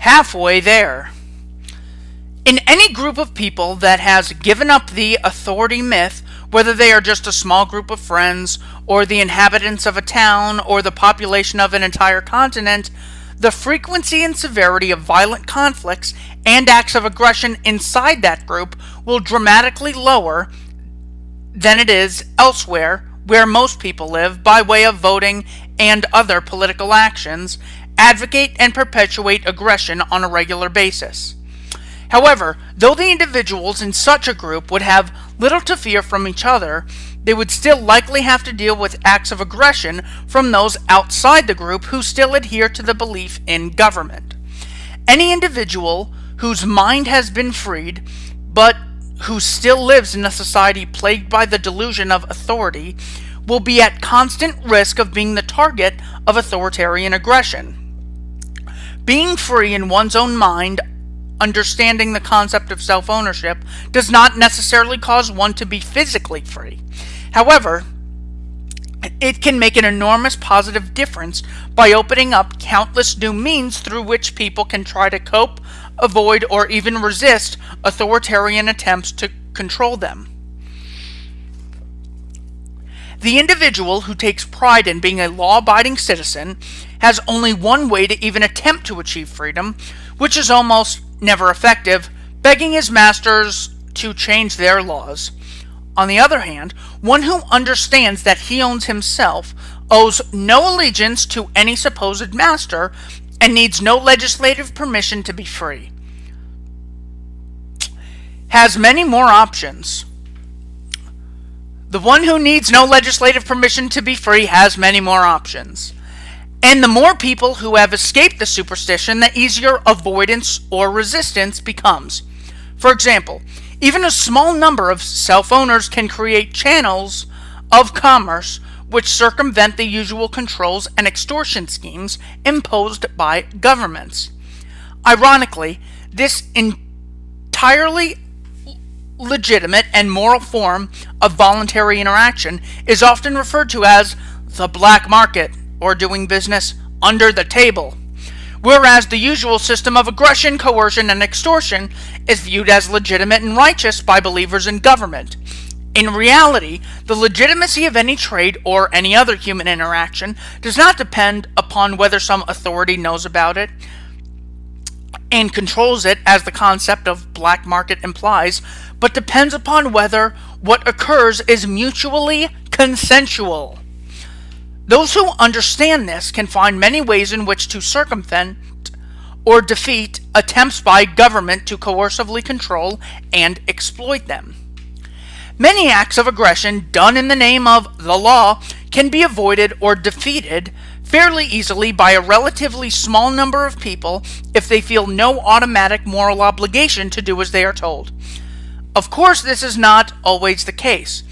halfway there. In any group of people that has given up the authority myth, whether they are just a small group of friends, or the inhabitants of a town, or the population of an entire continent, the frequency and severity of violent conflicts and acts of aggression inside that group will dramatically lower than it is elsewhere, where most people live, by way of voting and other political actions, advocate and perpetuate aggression on a regular basis. However, though the individuals in such a group would have little to fear from each other, they would still likely have to deal with acts of aggression from those outside the group who still adhere to the belief in government. Any individual whose mind has been freed, but who still lives in a society plagued by the delusion of authority, will be at constant risk of being the target of authoritarian aggression. Being free in one's own mind, understanding the concept of self-ownership, does not necessarily cause one to be physically free. However, it can make an enormous positive difference by opening up countless new means through which people can try to cope, avoid, or even resist authoritarian attempts to control them. The individual who takes pride in being a law-abiding citizen has only one way to even attempt to achieve freedom, which is almost never effective: begging his masters to change their laws. On the other hand, one who understands that he owns himself, owes no allegiance to any supposed master, and needs no legislative permission to be free, has many more options. The one who needs no legislative permission to be free has many more options. And the more people who have escaped the superstition, the easier avoidance or resistance becomes. For example, even a small number of self-owners can create channels of commerce which circumvent the usual controls and extortion schemes imposed by governments. Ironically, this entirely legitimate and moral form of voluntary interaction is often referred to as the black market, or doing business under the table, whereas the usual system of aggression, coercion, and extortion is viewed as legitimate and righteous by believers in government. In reality, the legitimacy of any trade or any other human interaction does not depend upon whether some authority knows about it and controls it, as the concept of black market implies, but depends upon whether what occurs is mutually consensual. Those who understand this can find many ways in which to circumvent or defeat attempts by government to coercively control and exploit them. Many acts of aggression done in the name of the law can be avoided or defeated fairly easily by a relatively small number of people if they feel no automatic moral obligation to do as they are told. Of course, this is not always the case.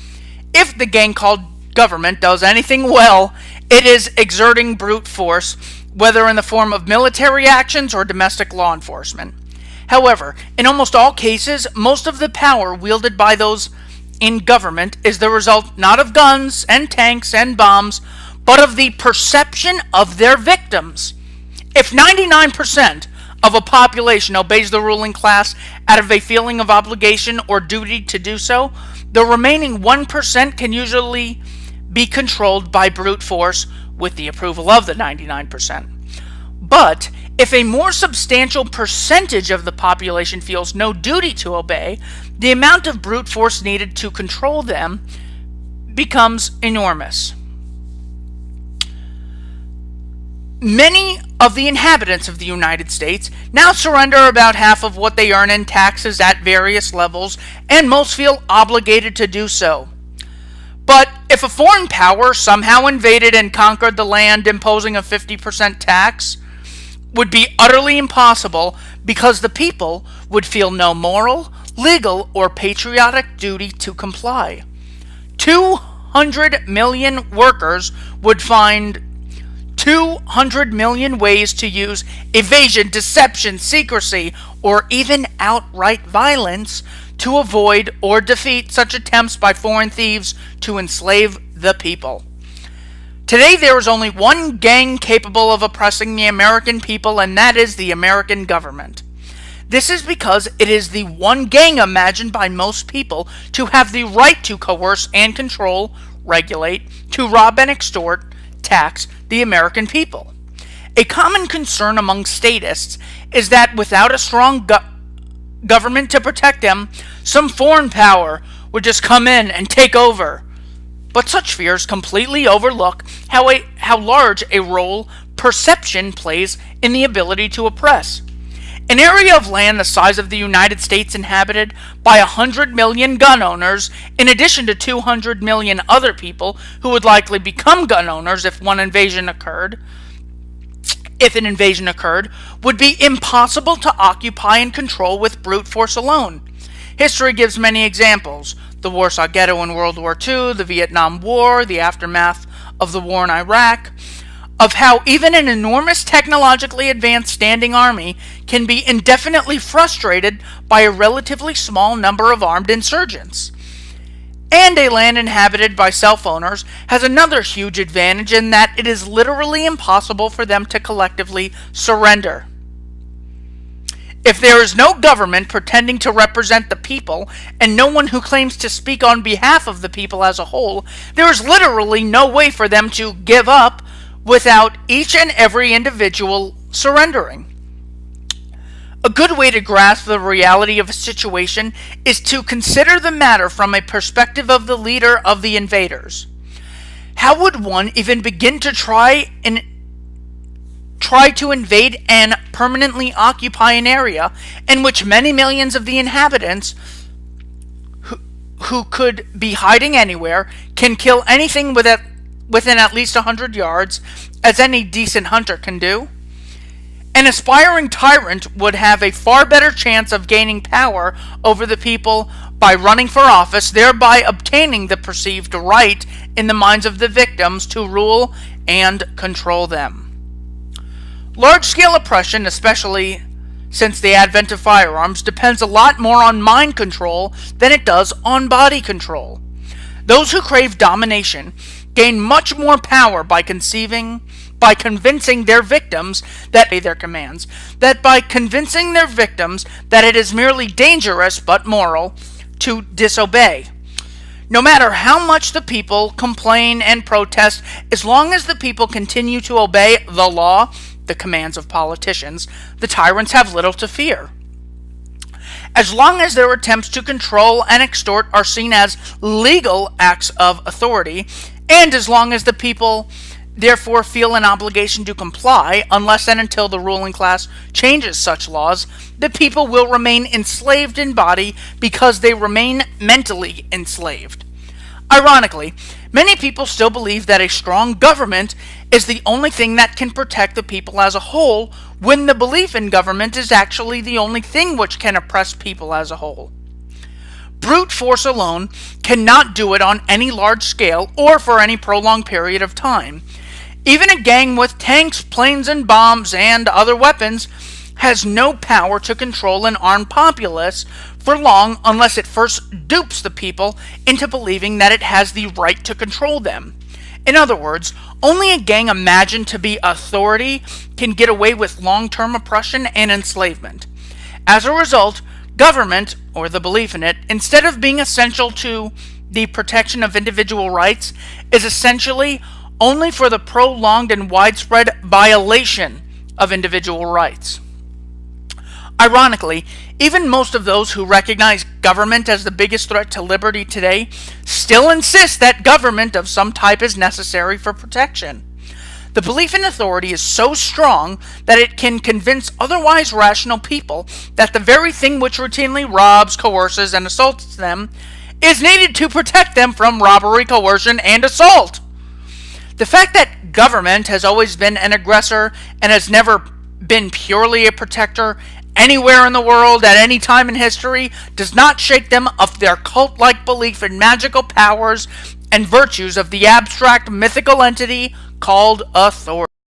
If the gang called government does anything well, it is exerting brute force, whether in the form of military actions or domestic law enforcement. However, in almost all cases, most of the power wielded by those in government is the result not of guns and tanks and bombs, but of the perception of their victims. If 99% of a population obeys the ruling class out of a feeling of obligation or duty to do so, the remaining 1% can usually be controlled by brute force with the approval of the 99%. But if a more substantial percentage of the population feels no duty to obey, the amount of brute force needed to control them becomes enormous. Many of the inhabitants of the United States now surrender about half of what they earn in taxes at various levels, and most feel obligated to do so. But if a foreign power somehow invaded and conquered the land, imposing a 50% tax would be utterly impossible, because the people would feel no moral, legal, or patriotic duty to comply. 200 million workers would find 200 million ways to use evasion, deception, secrecy, or even outright violence to avoid or defeat such attempts by foreign thieves to enslave the people. Today there is only one gang capable of oppressing the American people, and that is the American government. This is because it is the one gang imagined by most people to have the right to coerce and control, regulate, to rob and extort, tax the American people. A common concern among statists is that without a strong government to protect them, some foreign power would just come in and take over. But such fears completely overlook how large a role perception plays in the ability to oppress. An area of land the size of the United States inhabited by 100 million gun owners, in addition to 200 million other people who would likely become gun owners if an invasion occurred, would be impossible to occupy and control with brute force alone. History gives many examples: the Warsaw Ghetto in World War II, the Vietnam War, the aftermath of the war in Iraq, of how even an enormous technologically advanced standing army can be indefinitely frustrated by a relatively small number of armed insurgents. And a land inhabited by self-owners has another huge advantage in that it is literally impossible for them to collectively surrender. If there is no government pretending to represent the people, and no one who claims to speak on behalf of the people as a whole, there is literally no way for them to give up without each and every individual surrendering. A good way to grasp the reality of a situation is to consider the matter from a perspective of the leader of the invaders. How would one even begin to try to invade and permanently occupy an area in which many millions of the inhabitants who could be hiding anywhere can kill anything within at least 100 yards, as any decent hunter can do? An aspiring tyrant would have a far better chance of gaining power over the people by running for office, thereby obtaining the perceived right in the minds of the victims to rule and control them. Large-scale oppression, especially since the advent of firearms, depends a lot more on mind control than it does on body control. Those who crave domination gain much more power by convincing their victims that it is merely dangerous but moral to disobey. No matter how much the people complain and protest, as long as the people continue to obey the law, the commands of politicians, the tyrants have little to fear. As long as their attempts to control and extort are seen as legal acts of authority, and as long as the people therefore feel an obligation to comply, unless and until the ruling class changes such laws, the people will remain enslaved in body because they remain mentally enslaved. Ironically, many people still believe that a strong government is the only thing that can protect the people as a whole, when the belief in government is actually the only thing which can oppress people as a whole. Brute force alone cannot do it on any large scale or for any prolonged period of time. Even a gang with tanks, planes, and bombs and other weapons has no power to control an armed populace for long unless it first dupes the people into believing that it has the right to control them. In other words, only a gang imagined to be authority can get away with long-term oppression and enslavement. As a result, government, or the belief in it, instead of being essential to the protection of individual rights, is essentially only for the prolonged and widespread violation of individual rights. Ironically, even most of those who recognize government as the biggest threat to liberty today still insist that government of some type is necessary for protection. The belief in authority is so strong that it can convince otherwise rational people that the very thing which routinely robs, coerces, and assaults them is needed to protect them from robbery, coercion, and assault. The fact that government has always been an aggressor and has never been purely a protector anywhere in the world at any time in history does not shake them of their cult-like belief in magical powers and virtues of the abstract mythical entity called authority.